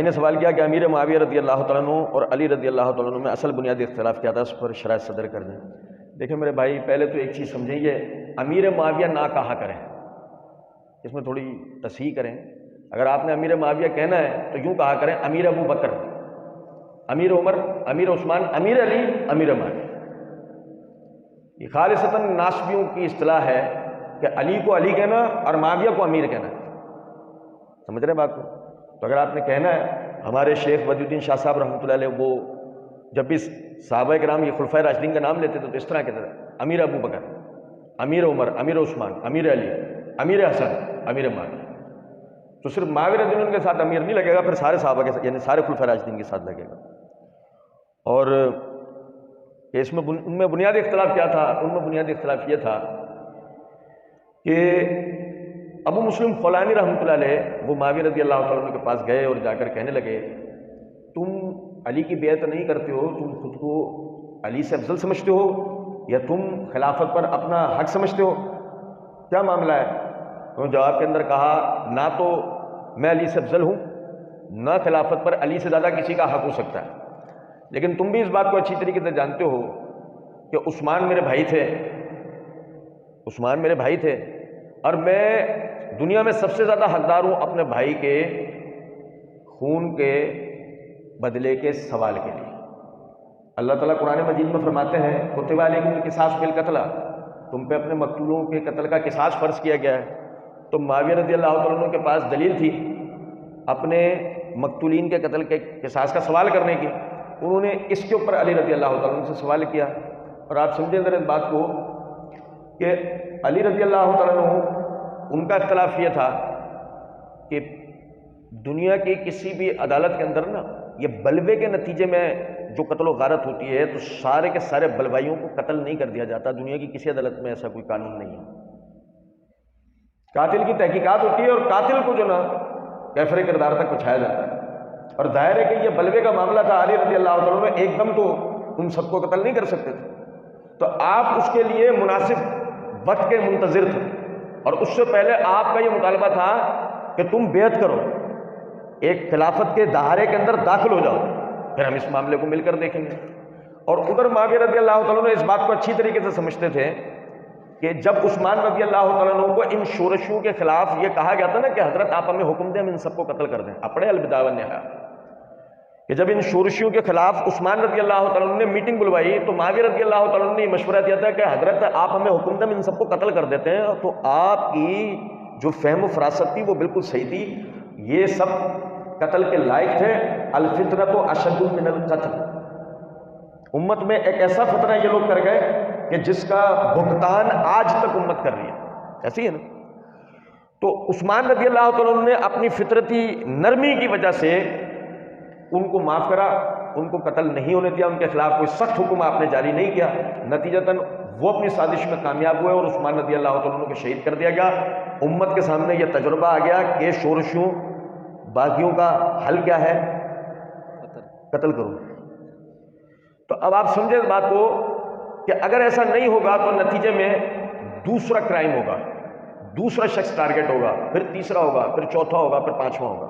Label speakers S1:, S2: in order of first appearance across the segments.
S1: بھائی نے سوال کیا کہ امیر معاویہ رضی اللہ تعالیٰ عنہ اور علی رضی اللہ تعالیٰ عنہ میں اصل بنیادی اختلاف کیا تھا، اس پر شرح صدر کر دیں۔ دیکھیں میرے بھائی، پہلے تو ایک چیز سمجھیں، یہ امیر معاویہ نہ کہا کریں، اس میں تھوڑی تصحیح کریں۔ اگر آپ نے امیر معاویہ کہنا ہے تو یوں کہا کریں امیر ابو بکر، امیر عمر، امیر عثمان، امیر علی، امیر معاویہ۔ یہ خالصتاً ناسبیوں کی اصطلاح ہے کہ علی کو علی کہنا اور معاویہ کو امیر کہنا۔ سمجھ رہے بات کو؟ تو اگر آپ نے کہنا ہے، ہمارے شیخ بدی الدین شاہ صاحب رحمۃ اللہ علیہ وہ جب بھی صحابہ کرام یہ خلفائے راشدین کا نام لیتے تھے تو اس طرح کہتے تھے امیر ابو بکر، امیر عمر، امیر عثمان، امیر علی، امیر حسن، امیر معاویہ۔ تو صرف معاویہ رضی اللہ عنہ کے ساتھ امیر نہیں لگے گا، پھر سارے صحابہ کے ساتھ، یعنی سارے خلفائے راشدین کے ساتھ لگے گا۔ اور اس میں ان میں بنیادی اختلاف کیا تھا؟ ان میں بنیادی اختلاف یہ تھا کہ ابو مسلم خولانی رحمۃ اللہ علیہ وہ معاویہ رضی اللہ تعالیٰ عنہ کے پاس گئے اور جا کر کہنے لگے تم علی کی بیعت نہیں کرتے ہو، تم خود کو علی سے افضل سمجھتے ہو یا تم خلافت پر اپنا حق سمجھتے ہو؟ کیا معاملہ ہے؟ انہوں نے جواب کے اندر کہا نہ تو میں علی سے افضل ہوں، نہ خلافت پر علی سے زیادہ کسی کا حق ہو سکتا ہے، لیکن تم بھی اس بات کو اچھی طریقے سے جانتے ہو کہ عثمان میرے بھائی تھے، عثمان میرے بھائی تھے، اور میں دنیا میں سب سے زیادہ حقدار ہوں اپنے بھائی کے خون کے بدلے کے سوال کے لیے۔ اللہ تعالیٰ قرآن مجید میں فرماتے ہیں کتب علیکم القصاص فی القتل، تم پہ اپنے مقتولوں کے قتل کا قصاص فرض کیا گیا ہے۔ تو معاویہ رضی اللہ تعالیٰ عنہ کے پاس دلیل تھی اپنے مقتولین کے قتل کے قصاص کا سوال کرنے کی، انہوں نے اس کے اوپر علی رضی اللہ تعالیٰ عنہ سے سوال کیا۔ اور آپ سمجھیں ذرا اس بات کو کہ علی رضی اللہ تعالیٰ عنہ ان کا اختلاف یہ تھا کہ دنیا کی کسی بھی عدالت کے اندر نا یہ بلوے کے نتیجے میں جو قتل و غارت ہوتی ہے تو سارے کے سارے بلوائیوں کو قتل نہیں کر دیا جاتا، دنیا کی کسی عدالت میں ایسا کوئی قانون نہیں ہے۔ قاتل کی تحقیقات ہوتی ہے اور قاتل کو جو نا کیفر کردار تک پہنچایا جاتا ہے۔ اور ظاہر ہے کہ یہ بلوے کا معاملہ تھا، علی رضی اللہ تعالیٰ عنہ ایک دم تو ان سب کو قتل نہیں کر سکتے تھے، تو آپ اس کے لیے مناسب وقت کے منتظر تھے، اور اس سے پہلے آپ کا یہ مطالبہ تھا کہ تم بیعت کرو، ایک خلافت کے دہارے کے اندر داخل ہو جاؤ، پھر ہم اس معاملے کو مل کر دیکھیں گے۔ اور ادھر معاویہ رضی اللہ تعالیٰ عنہ اس بات کو اچھی طریقے سے سمجھتے تھے کہ جب عثمان رضی اللہ تعالیٰ عنہ کو ان شورشوں کے خلاف یہ کہا گیا تھا نا کہ حضرت آپ ہمیں حکم دیں ہم ان سب کو قتل کر دیں، اپنے البدایہ والنہایہ، کہ جب ان شورشیوں کے خلاف عثمان رضی اللہ تعالیٰ عنہ نے میٹنگ بلوائی تو معاویہ رضی اللہ تعالیٰ عنہ نے یہ مشورہ دیا تھا کہ حضرت آپ ہمیں حکم دیں ہم ان سب کو قتل کر دیتے ہیں، تو آپ کی جو فہم و فراست تھی وہ بالکل صحیح تھی، یہ سب قتل کے لائق تھے۔ الفطرۃ اشد من القتل، امت میں ایک ایسا فتنہ یہ لوگ کر گئے کہ جس کا بھگتان آج تک امت کر رہی ہے، ایسی ہے نا۔ تو عثمان رضی اللہ تعالیٰ عنہ نے اپنی فطرتی نرمی کی وجہ سے ان کو معاف کرا، ان کو قتل نہیں ہونے دیا، ان کے خلاف کوئی سخت حکم آپ نے جاری نہیں کیا، نتیجتاً وہ اپنی سازش میں کامیاب ہوئے اور عثمان رضی اللہ تعالیٰ عنہ کو شہید کر دیا گیا۔ امت کے سامنے یہ تجربہ آ گیا کہ شورشوں باغیوں کا حل کیا ہے؟ قتل کرو۔ تو اب آپ سمجھیں اس بات کو کہ اگر ایسا نہیں ہوگا تو نتیجے میں دوسرا کرائم ہوگا، دوسرا شخص ٹارگٹ ہوگا، پھر تیسرا ہوگا، پھر چوتھا ہوگا، پھر پانچواں ہوگا۔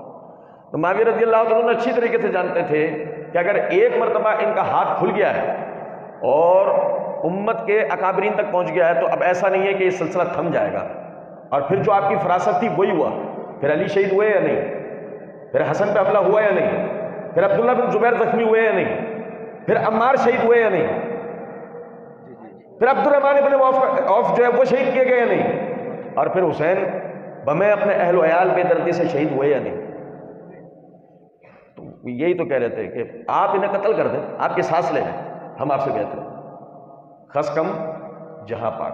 S1: تو معاویہ رضی اللہ تعالیٰ عنہ اچھی طریقے سے جانتے تھے کہ اگر ایک مرتبہ ان کا ہاتھ کھل گیا ہے اور امت کے اکابرین تک پہنچ گیا ہے تو اب ایسا نہیں ہے کہ یہ سلسلہ تھم جائے گا، اور پھر جو آپ کی فراست تھی وہی ہوا، پھر علی شہید ہوئے یا نہیں، پھر حسن پہ حملہ ہوا یا نہیں، پھر عبداللہ بن زبیر زخمی ہوئے یا نہیں، پھر عمار شہید ہوئے یا نہیں، پھر عبد الرحمن بن عوف جو ہے وہ شہید کیے گئے یا نہیں، اور پھر حسین بمیں اپنے اہل و عیال بے دردی سے شہید ہوئے یا نہیں۔ تو یہی تو کہہ رہے تھے کہ آپ انہیں قتل کر دیں، آپ کے سانس لے لیں، ہم آپ سے بہتر ہیں، خس کم جہاں پاک۔